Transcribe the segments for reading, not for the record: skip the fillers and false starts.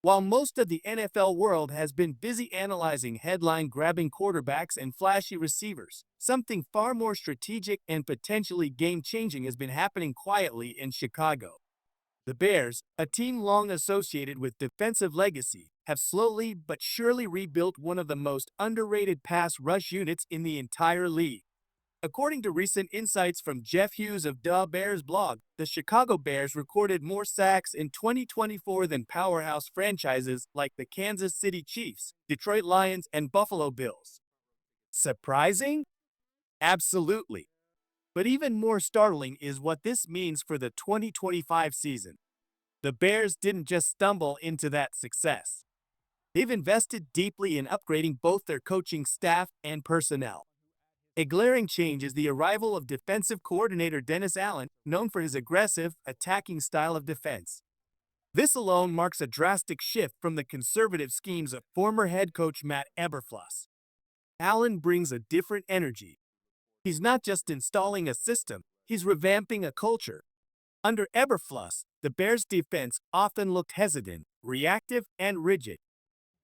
While most of the NFL world has been busy analyzing headline-grabbing quarterbacks and flashy receivers, something far more strategic and potentially game-changing has been happening quietly in Chicago. The Bears, a team long associated with defensive legacy, have slowly but surely rebuilt one of the most underrated pass rush units in the entire league. According to recent insights from Jeff Hughes of the Bears blog, the Chicago Bears recorded more sacks in 2024 than powerhouse franchises like the Kansas City Chiefs, Detroit Lions, and Buffalo Bills. Surprising? Absolutely. But even more startling is what this means for the 2025 season. The Bears didn't just stumble into that success. They've invested deeply in upgrading both their coaching staff and personnel. A glaring change is the arrival of defensive coordinator Dennis Allen, known for his aggressive, attacking style of defense. This alone marks a drastic shift from the conservative schemes of former head coach Matt Eberflus. Allen brings a different energy. He's not just installing a system, he's revamping a culture. Under Eberflus, the Bears' defense often looked hesitant, reactive, and rigid.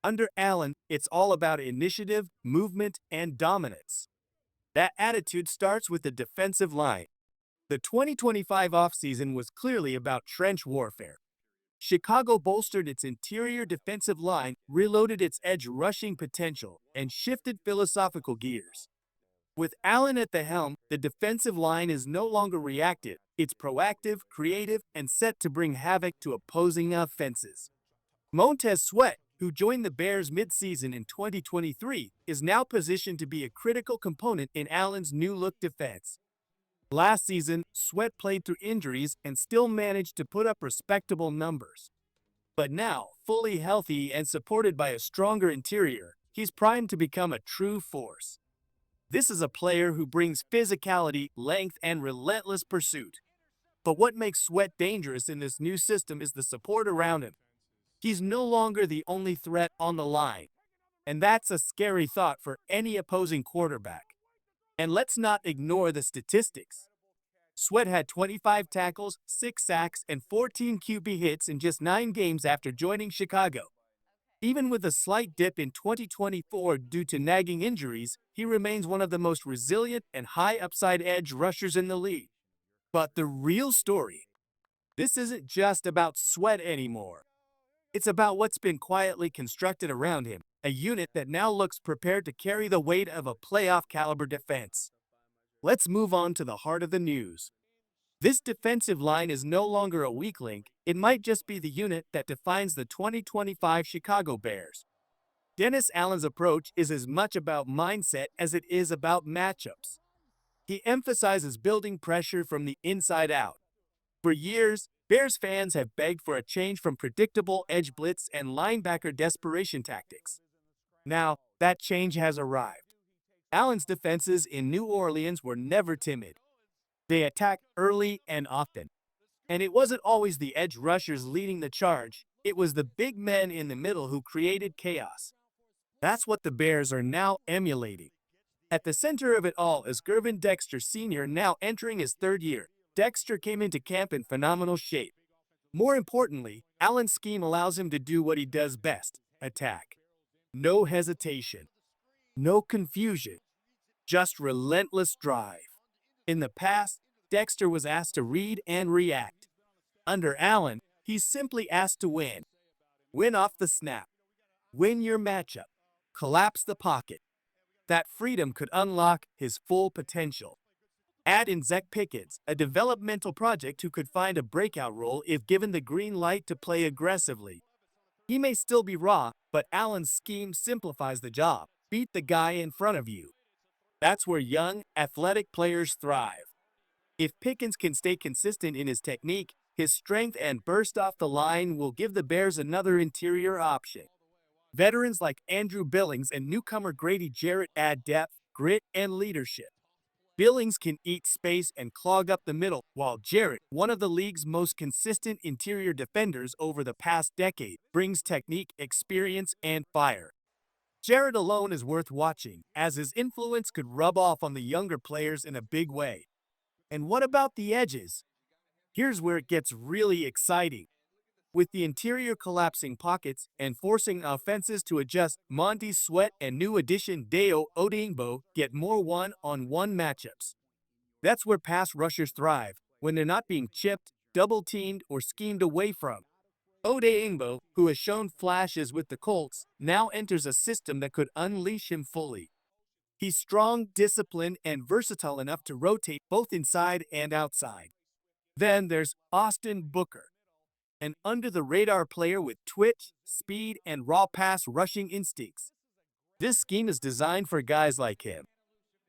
Under Allen, it's all about initiative, movement, and dominance. That attitude starts with the defensive line. The 2025 offseason was clearly about trench warfare. Chicago bolstered its interior defensive line, reloaded its edge rushing potential, and shifted philosophical gears. With Allen at the helm, the defensive line is no longer reactive. It's proactive, creative, and set to bring havoc to opposing offenses. Montez Sweat, who joined the Bears midseason in 2023, is now positioned to be a critical component in Allen's new-look defense. Last season, Sweat played through injuries and still managed to put up respectable numbers. But now, fully healthy and supported by a stronger interior, he's primed to become a true force. This is a player who brings physicality, length, and relentless pursuit. But what makes Sweat dangerous in this new system is the support around him. He's no longer the only threat on the line, and that's a scary thought for any opposing quarterback. And let's not ignore the statistics. Sweat had 25 tackles, 6 sacks, and 14 QB hits in just 9 games after joining Chicago. Even with a slight dip in 2024 due to nagging injuries, he remains one of the most resilient and high-upside edge rushers in the league. But the real story, this isn't just about Sweat anymore. It's about what's been quietly constructed around him, a unit that now looks prepared to carry the weight of a playoff-caliber defense. Let's move on to the heart of the news. This defensive line is no longer a weak link, it might just be the unit that defines the 2025 Chicago Bears. Dennis Allen's approach is as much about mindset as it is about matchups. He emphasizes building pressure from the inside out. For years, Bears fans have begged for a change from predictable edge blitz and linebacker desperation tactics. Now, that change has arrived. Allen's defenses in New Orleans were never timid. They attacked early and often. And it wasn't always the edge rushers leading the charge, it was the big men in the middle who created chaos. That's what the Bears are now emulating. At the center of it all is Gervin Dexter Sr., now entering his 3rd year. Dexter came into camp in phenomenal shape. More importantly, Allen's scheme allows him to do what he does best: attack. No hesitation. No confusion. Just relentless drive. In the past, Dexter was asked to read and react. Under Allen, he's simply asked to win. Win off the snap. Win your matchup. Collapse the pocket. That freedom could unlock his full potential. Add in Zach Pickens, a developmental project who could find a breakout role if given the green light to play aggressively. He may still be raw, but Allen's scheme simplifies the job. Beat the guy in front of you. That's where young, athletic players thrive. If Pickens can stay consistent in his technique, his strength and burst off the line will give the Bears another interior option. Veterans like Andrew Billings and newcomer Grady Jarrett add depth, grit, and leadership. Billings can eat space and clog up the middle, while Jarrett, one of the league's most consistent interior defenders over the past decade, brings technique, experience, and fire. Jarrett alone is worth watching, as his influence could rub off on the younger players in a big way. And what about the edges? Here's where it gets really exciting. With the interior collapsing pockets and forcing offenses to adjust, Montez Sweat and new addition Deo Odeyingbo get more one-on-one matchups. That's where pass rushers thrive, when they're not being chipped, double-teamed, or schemed away from. Odeyingbo, who has shown flashes with the Colts, now enters a system that could unleash him fully. He's strong, disciplined, and versatile enough to rotate both inside and outside. Then there's Austin Booker, an under-the-radar player with twitch, speed, and raw pass rushing instincts. This scheme is designed for guys like him.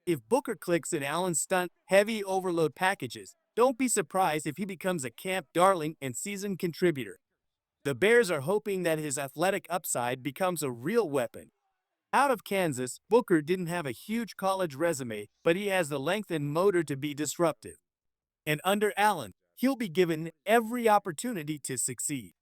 If Booker clicks in Allen's stunt, heavy overload packages, don't be surprised if he becomes a camp darling and seasoned contributor. The Bears are hoping that his athletic upside becomes a real weapon. Out of Kansas, Booker didn't have a huge college resume, but he has the length and motor to be disruptive. And under Allen, he'll be given every opportunity to succeed.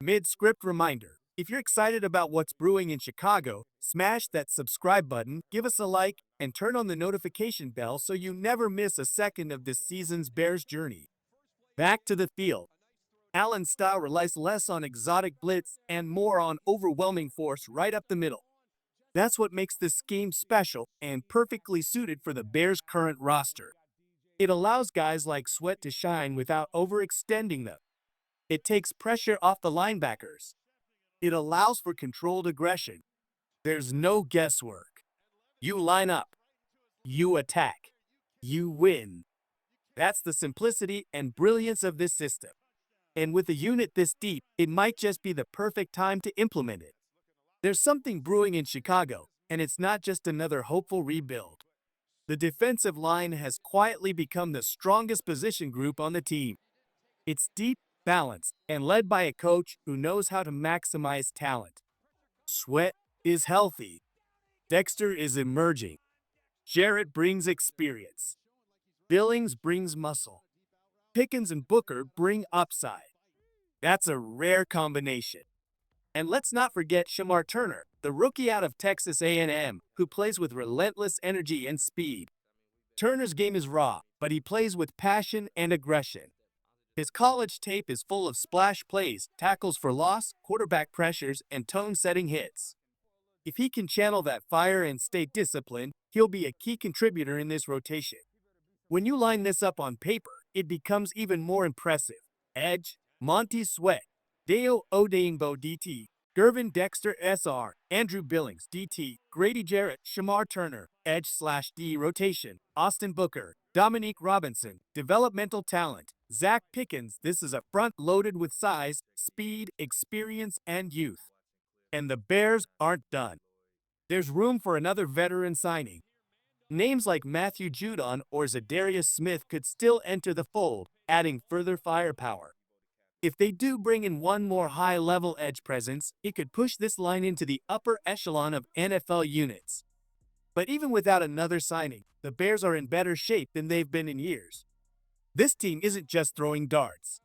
Mid-script reminder, if you're excited about what's brewing in Chicago, smash that subscribe button, give us a like, and turn on the notification bell so you never miss a second of this season's Bears journey. Back to the field. Allen's style relies less on exotic blitz and more on overwhelming force right up the middle. That's what makes this scheme special and perfectly suited for the Bears' current roster. It allows guys like Sweat to shine without overextending them. It takes pressure off the linebackers. It allows for controlled aggression. There's no guesswork. You line up. You attack. You win. That's the simplicity and brilliance of this system. And with a unit this deep, it might just be the perfect time to implement it. There's something brewing in Chicago, and it's not just another hopeful rebuild. The defensive line has quietly become the strongest position group on the team. It's deep, balanced, and led by a coach who knows how to maximize talent. Sweat is healthy. Dexter is emerging. Jarrett brings experience. Billings brings muscle. Pickens and Booker bring upside. That's a rare combination. And let's not forget Shamar Turner, the rookie out of Texas A&M, who plays with relentless energy and speed. Turner's game is raw, but he plays with passion and aggression. His college tape is full of splash plays, tackles for loss, quarterback pressures, and tone-setting hits. If he can channel that fire and stay disciplined, he'll be a key contributor in this rotation. When you line this up on paper, it becomes even more impressive. Edge, Montez Sweat, Deo Odeyingbo DT, Gervin Dexter SR, Andrew Billings DT, Grady Jarrett, Shamar Turner, Edge/D rotation, Austin Booker, Dominique Robinson, developmental talent, Zach Pickens. This is a front loaded with size, speed, experience, and youth. And the Bears aren't done. There's room for another veteran signing. Names like Matthew Judon or Zadarius Smith could still enter the fold, adding further firepower. If they do bring in one more high-level edge presence, it could push this line into the upper echelon of NFL units. But even without another signing, the Bears are in better shape than they've been in years. This team isn't just throwing darts.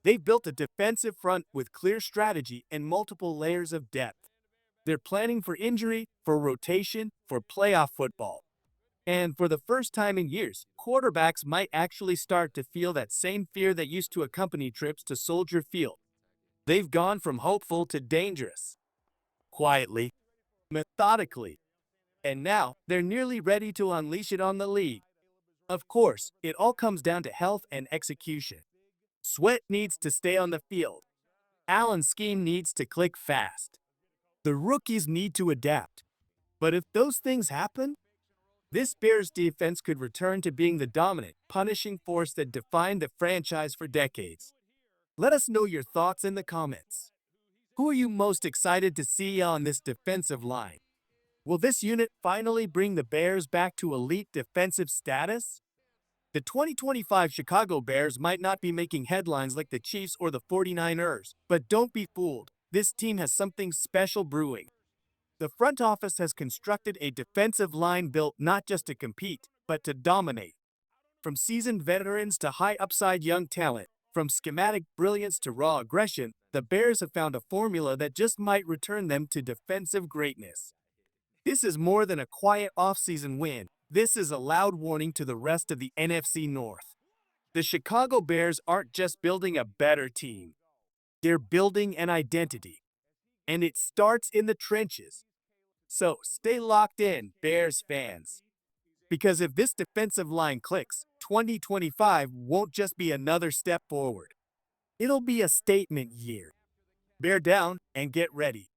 They've built a defensive front with clear strategy and multiple layers of depth. They're planning for injury, for rotation, for playoff football. And for the first time in years, quarterbacks might actually start to feel that same fear that used to accompany trips to Soldier Field. They've gone from hopeful to dangerous. Quietly, methodically. And now, they're nearly ready to unleash it on the league. Of course, it all comes down to health and execution. Sweat needs to stay on the field. Allen's scheme needs to click fast. The rookies need to adapt. But if those things happen, this Bears defense could return to being the dominant, punishing force that defined the franchise for decades. Let us know your thoughts in the comments. Who are you most excited to see on this defensive line? Will this unit finally bring the Bears back to elite defensive status? The 2025 Chicago Bears might not be making headlines like the Chiefs or the 49ers, but don't be fooled. This team has something special brewing. The front office has constructed a defensive line built not just to compete, but to dominate. From seasoned veterans to high-upside young talent, from schematic brilliance to raw aggression, the Bears have found a formula that just might return them to defensive greatness. This is more than a quiet offseason win. This is a loud warning to the rest of the NFC North. The Chicago Bears aren't just building a better team. They're building an identity, and it starts in the trenches. So stay locked in, Bears fans. Because if this defensive line clicks, 2025 won't just be another step forward. It'll be a statement year. Bear down and get ready.